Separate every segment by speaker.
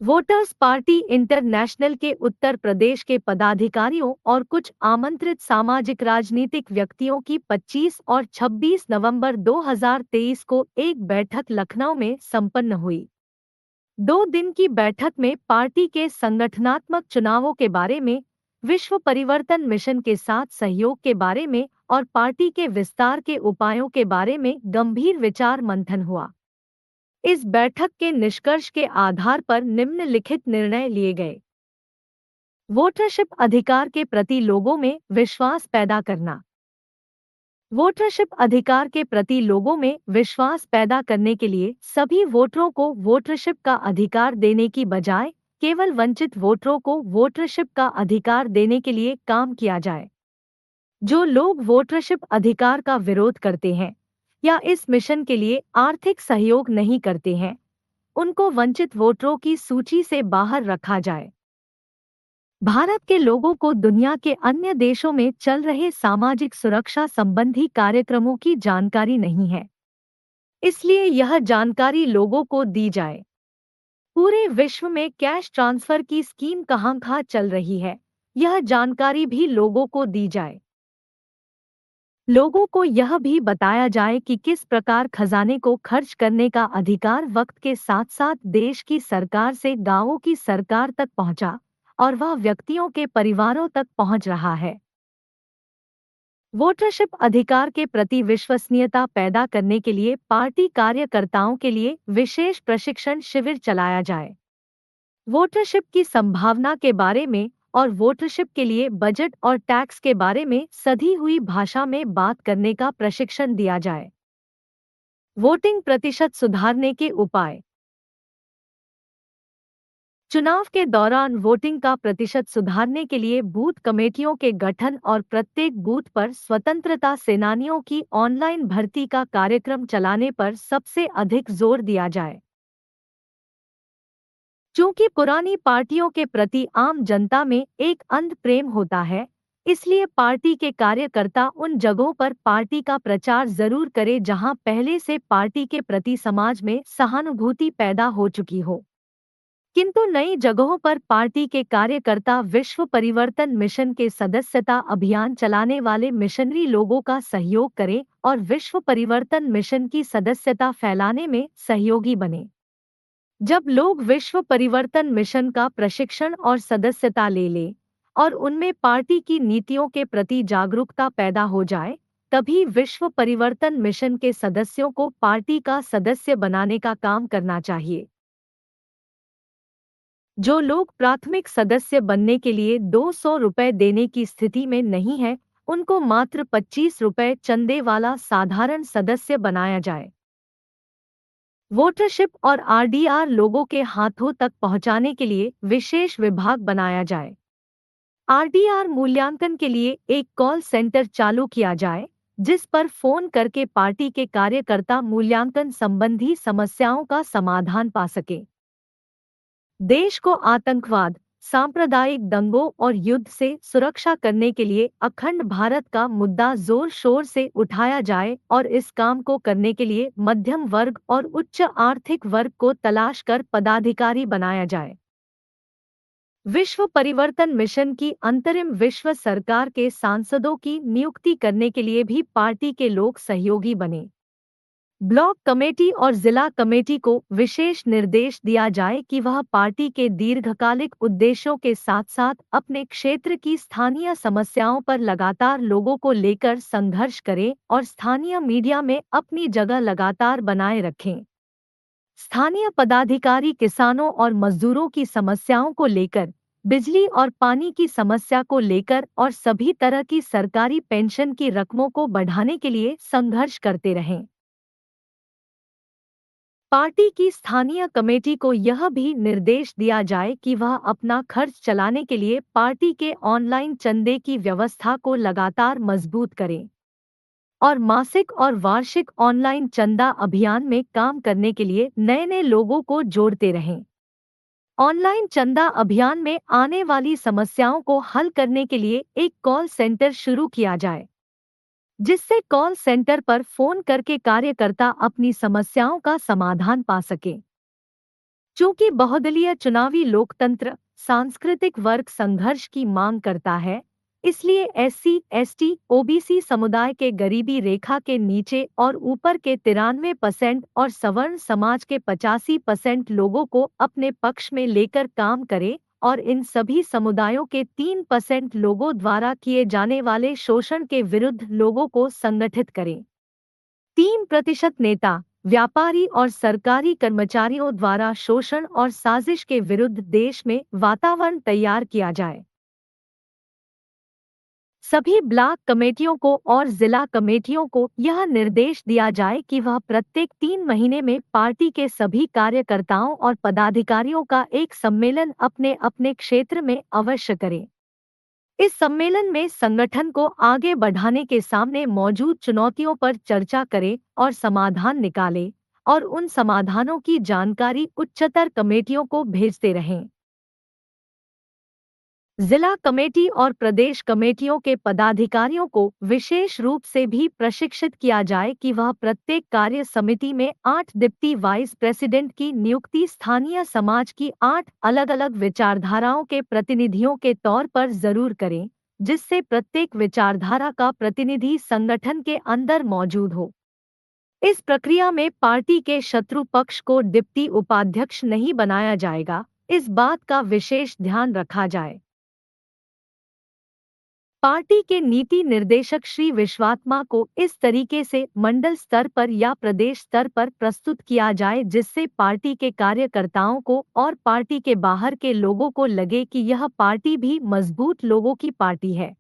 Speaker 1: Voters party international के उत्तर प्रदेश के पदाधिकारियों और कुछ आमंत्रित सामाजिक राजनीतिक व्यक्तियों की 25 और 26 नवंबर 2023 को एक बैठक लखनऊ में संपन्न हुई। 2 दिन की बैठक में पार्टी के संगठनात्मक चुनावों के बारे में, विश्व परिवर्तन मिशन के साथ सहयोग के बारे में और पार्टी के विस्तार के उपायों के बारे में गंभीर विचार मंथन हुआ। इस बैठक के निष्कर्ष के आधार पर निम्नलिखित निर्णय लिए गए। वोटरशिप अधिकार के प्रति लोगों में विश्वास पैदा करना। वोटरशिप अधिकार के प्रति लोगों में विश्वास पैदा करने के लिए सभी वोटरों को वोटरशिप का अधिकार देने की बजाय केवल वंचित वोटरों को वोटरशिप का अधिकार देने के लिए काम किया जाए। जो लोग वोटरशिप अधिकार का विरोध करते हैं या इस मिशन के लिए आर्थिक सहयोग नहीं करते हैं, उनको वंचित वोटरों की सूची से बाहर रखा जाए। भारत के लोगों को दुनिया के अन्य देशों में चल रहे सामाजिक सुरक्षा संबंधी कार्यक्रमों की जानकारी नहीं है, इसलिए यह जानकारी लोगों को दी जाए। पूरे विश्व में कैश ट्रांसफर की स्कीम कहाँ चल रही है, यह जानकारी भी लोगों को दी जाए। लोगों को यह भी बताया जाए कि किस प्रकार खजाने को खर्च करने का अधिकार वक्त के साथ साथ देश की सरकार से गांवों की सरकार तक पहुंचा और वह व्यक्तियों के परिवारों तक पहुंच रहा है। वोटरशिप अधिकार के प्रति विश्वसनीयता पैदा करने के लिए पार्टी कार्यकर्ताओं के लिए विशेष प्रशिक्षण शिविर चलाया जाए। वोटरशिप की संभावना के बारे में और वोटरशिप के लिए बजट और टैक्स के बारे में सधी हुई भाषा में बात करने का प्रशिक्षण दिया जाए। वोटिंग प्रतिशत सुधारने के उपाय। चुनाव के दौरान वोटिंग का प्रतिशत सुधारने के लिए बूथ कमेटियों के गठन और प्रत्येक बूथ पर स्वतंत्रता सेनानियों की ऑनलाइन भर्ती का कार्यक्रम चलाने पर सबसे अधिक जोर दिया जाए। चूंकि पुरानी पार्टियों के प्रति आम जनता में एक अंध प्रेम होता है, इसलिए पार्टी के कार्यकर्ता उन जगहों पर पार्टी का प्रचार जरूर करें जहां पहले से पार्टी के प्रति समाज में सहानुभूति पैदा हो चुकी हो। किंतु नई जगहों पर पार्टी के कार्यकर्ता विश्व परिवर्तन मिशन के सदस्यता अभियान चलाने वाले मिशनरी लोगों का सहयोग करें और विश्व परिवर्तन मिशन की सदस्यता फैलाने में सहयोगी बने। जब लोग विश्व परिवर्तन मिशन का प्रशिक्षण और सदस्यता ले लें और उनमें पार्टी की नीतियों के प्रति जागरूकता पैदा हो जाए, तभी विश्व परिवर्तन मिशन के सदस्यों को पार्टी का सदस्य बनाने का काम करना चाहिए। जो लोग प्राथमिक सदस्य बनने के लिए 200 रुपए देने की स्थिति में नहीं है, उनको मात्र 25 रुपए चंदे वाला साधारण सदस्य बनाया जाए। वोटरशिप और आरडीआर लोगों के हाथों तक पहुंचाने के लिए विशेष विभाग बनाया जाए। आरडीआर मूल्यांकन के लिए एक कॉल सेंटर चालू किया जाए, जिस पर फोन करके पार्टी के कार्यकर्ता मूल्यांकन संबंधी समस्याओं का समाधान पा सके। देश को आतंकवाद, सांप्रदायिक दंगों और युद्ध से सुरक्षा करने के लिए अखंड भारत का मुद्दा जोर शोर से उठाया जाए और इस काम को करने के लिए मध्यम वर्ग और उच्च आर्थिक वर्ग को तलाश कर पदाधिकारी बनाया जाए। विश्व परिवर्तन मिशन की अंतरिम विश्व सरकार के सांसदों की नियुक्ति करने के लिए भी पार्टी के लोग सहयोगी बने। ब्लॉक कमेटी और जिला कमेटी को विशेष निर्देश दिया जाए कि वह पार्टी के दीर्घकालिक उद्देश्यों के साथ साथ अपने क्षेत्र की स्थानीय समस्याओं पर लगातार लोगों को लेकर संघर्ष करें और स्थानीय मीडिया में अपनी जगह लगातार बनाए रखें। स्थानीय पदाधिकारी किसानों और मजदूरों की समस्याओं को लेकर, बिजली और पानी की समस्या को लेकर और सभी तरह की सरकारी पेंशन की रकमों को बढ़ाने के लिए संघर्ष करते रहें। पार्टी की स्थानीय कमेटी को यह भी निर्देश दिया जाए कि वह अपना खर्च चलाने के लिए पार्टी के ऑनलाइन चंदे की व्यवस्था को लगातार मजबूत करें और मासिक और वार्षिक ऑनलाइन चंदा अभियान में काम करने के लिए नए नए लोगों को जोड़ते रहें। ऑनलाइन चंदा अभियान में आने वाली समस्याओं को हल करने के लिए एक कॉल सेंटर शुरू किया जाए, जिससे कॉल सेंटर पर फोन करके कार्यकर्ता अपनी समस्याओं का समाधान पा सके। चूंकि बहुदलीय चुनावी लोकतंत्र सांस्कृतिक वर्ग संघर्ष की मांग करता है, इसलिए एससी, एसटी, ओबीसी समुदाय के गरीबी रेखा के नीचे और ऊपर के 93% और सवर्ण समाज के 85% लोगों को अपने पक्ष में लेकर काम करे और इन सभी समुदायों के 3% लोगों द्वारा किए जाने वाले शोषण के विरुद्ध लोगों को संगठित करें। 3% नेता, व्यापारी और सरकारी कर्मचारियों द्वारा शोषण और साजिश के विरुद्ध देश में वातावरण तैयार किया जाए। सभी ब्लॉक कमेटियों को और जिला कमेटियों को यह निर्देश दिया जाए कि वह प्रत्येक 3 महीने में पार्टी के सभी कार्यकर्ताओं और पदाधिकारियों का एक सम्मेलन अपने अपने क्षेत्र में अवश्य करें। इस सम्मेलन में संगठन को आगे बढ़ाने के सामने मौजूद चुनौतियों पर चर्चा करें और समाधान निकालें और उन समाधानों की जानकारी उच्चतर कमेटियों को भेजते रहें। जिला कमेटी और प्रदेश कमेटियों के पदाधिकारियों को विशेष रूप से भी प्रशिक्षित किया जाए कि वह प्रत्येक कार्य समिति में 8 डिप्टी वाइस प्रेसिडेंट की नियुक्ति स्थानीय समाज की 8 अलग-अलग विचारधाराओं के प्रतिनिधियों के तौर पर जरूर करें, जिससे प्रत्येक विचारधारा का प्रतिनिधि संगठन के अंदर मौजूद हो। इस प्रक्रिया में पार्टी के शत्रु पक्ष को डिप्टी उपाध्यक्ष नहीं बनाया जाएगा, इस बात का विशेष ध्यान रखा जाए। पार्टी के नीति निर्देशक श्री विश्वात्मा को इस तरीके से मंडल स्तर पर या प्रदेश स्तर पर प्रस्तुत किया जाए जिससे पार्टी के कार्यकर्ताओं को और पार्टी के बाहर के लोगों को लगे कि यह पार्टी भी मजबूत लोगों की पार्टी है।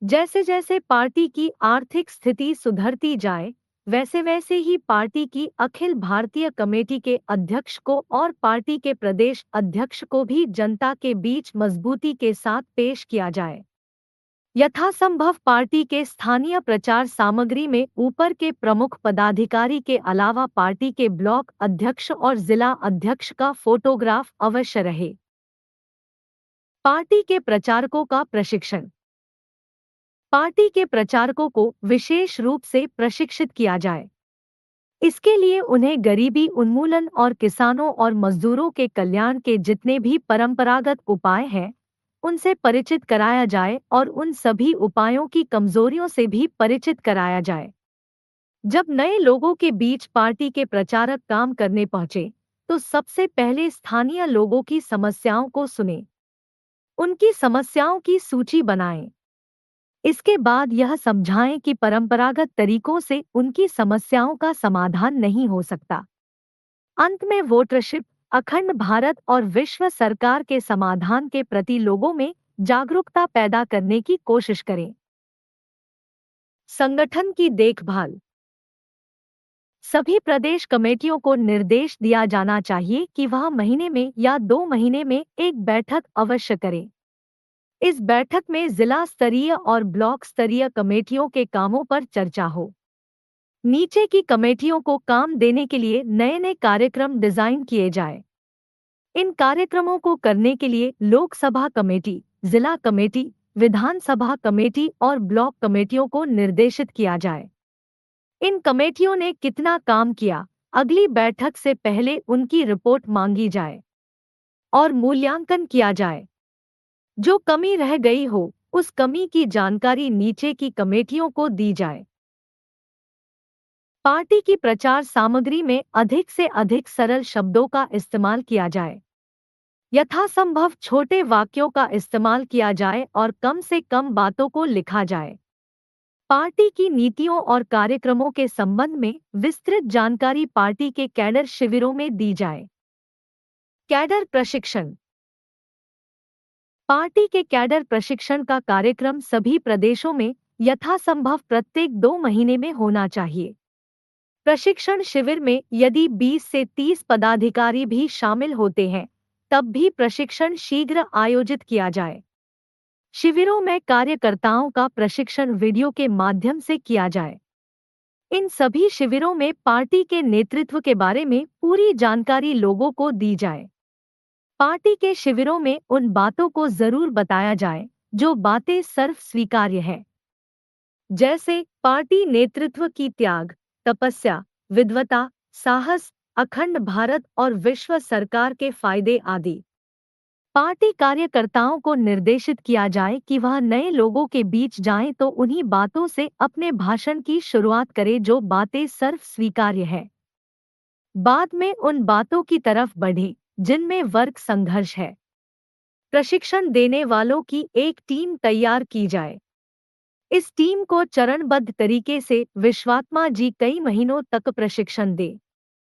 Speaker 1: जैसे जैसे पार्टी की आर्थिक स्थिति सुधरती जाए, वैसे वैसे ही पार्टी की अखिल भारतीय कमेटी के अध्यक्ष को और पार्टी के प्रदेश अध्यक्ष को भी जनता के बीच मजबूती के साथ पेश किया जाए। यथासंभव पार्टी के स्थानीय प्रचार सामग्री में ऊपर के प्रमुख पदाधिकारी के अलावा पार्टी के ब्लॉक अध्यक्ष और जिला अध्यक्ष का फोटोग्राफ अवश्य रहे। पार्टी के प्रचारकों का प्रशिक्षण। पार्टी के प्रचारकों को विशेष रूप से प्रशिक्षित किया जाए। इसके लिए उन्हें गरीबी उन्मूलन और किसानों और मजदूरों के कल्याण के जितने भी परंपरागत उपाय हैं, उनसे परिचित कराया जाए और उन सभी उपायों की कमजोरियों से भी परिचित कराया जाए। जब नए लोगों के बीच पार्टी के प्रचारक काम करने पहुंचे, तो सबसे पहले स्थानीय लोगों की समस्याओं को सुने, उनकी समस्याओं की सूची बनाएं। इसके बाद यह समझाएं कि परंपरागत तरीकों से उनकी समस्याओं का समाधान नहीं हो सकता। अंत में वोटरशिप, अखंड भारत और विश्व सरकार के समाधान के प्रति लोगों में जागरूकता पैदा करने की कोशिश करें। संगठन की देखभाल। सभी प्रदेश कमेटियों को निर्देश दिया जाना चाहिए कि वह महीने में या 2 महीने में एक बैठक अवश्य करें। इस बैठक में जिला स्तरीय और ब्लॉक स्तरीय कमेटियों के कामों पर चर्चा हो। नीचे की कमेटियों को काम देने के लिए नए नए कार्यक्रम डिजाइन किए जाए। इन कार्यक्रमों को करने के लिए लोकसभा कमेटी, जिला कमेटी, विधानसभा कमेटी और ब्लॉक कमेटियों को निर्देशित किया जाए। इन कमेटियों ने कितना काम किया, अगली बैठक से पहले उनकी रिपोर्ट मांगी जाए और मूल्यांकन किया जाए। जो कमी रह गई हो, उस कमी की जानकारी नीचे की कमेटियों को दी जाए। पार्टी की प्रचार सामग्री में अधिक से अधिक सरल शब्दों का इस्तेमाल किया जाए। यथासंभव छोटे वाक्यों का इस्तेमाल किया जाए और कम से कम बातों को लिखा जाए। पार्टी की नीतियों और कार्यक्रमों के संबंध में विस्तृत जानकारी पार्टी के कैडर शिविरों में दी जाए। कैडर प्रशिक्षण। पार्टी के कैडर प्रशिक्षण का कार्यक्रम सभी प्रदेशों में यथासंभव प्रत्येक 2 महीने में होना चाहिए। प्रशिक्षण शिविर में यदि 20 से 30 पदाधिकारी भी शामिल होते हैं, तब भी प्रशिक्षण शीघ्र आयोजित किया जाए। शिविरों में कार्यकर्ताओं का प्रशिक्षण वीडियो के माध्यम से किया जाए। इन सभी शिविरों में पार्टी के नेतृत्व के बारे में पूरी जानकारी लोगों को दी जाए। पार्टी के शिविरों में उन बातों को जरूर बताया जाए जो बातें सर्व स्वीकार्य हैं, जैसे पार्टी नेतृत्व की त्याग, तपस्या, विद्वता, साहस, अखंड भारत और विश्व सरकार के फायदे आदि। पार्टी कार्यकर्ताओं को निर्देशित किया जाए कि वह नए लोगों के बीच जाएं तो उन्हीं बातों से अपने भाषण की शुरुआत करें जो बातें सर्व स्वीकार्य है। बाद में उन बातों की तरफ बढ़े जिनमें वर्ग संघर्ष है। प्रशिक्षण देने वालों की एक टीम तैयार की जाए। इस टीम को चरणबद्ध तरीके से विश्वात्मा जी कई महीनों तक प्रशिक्षण दे।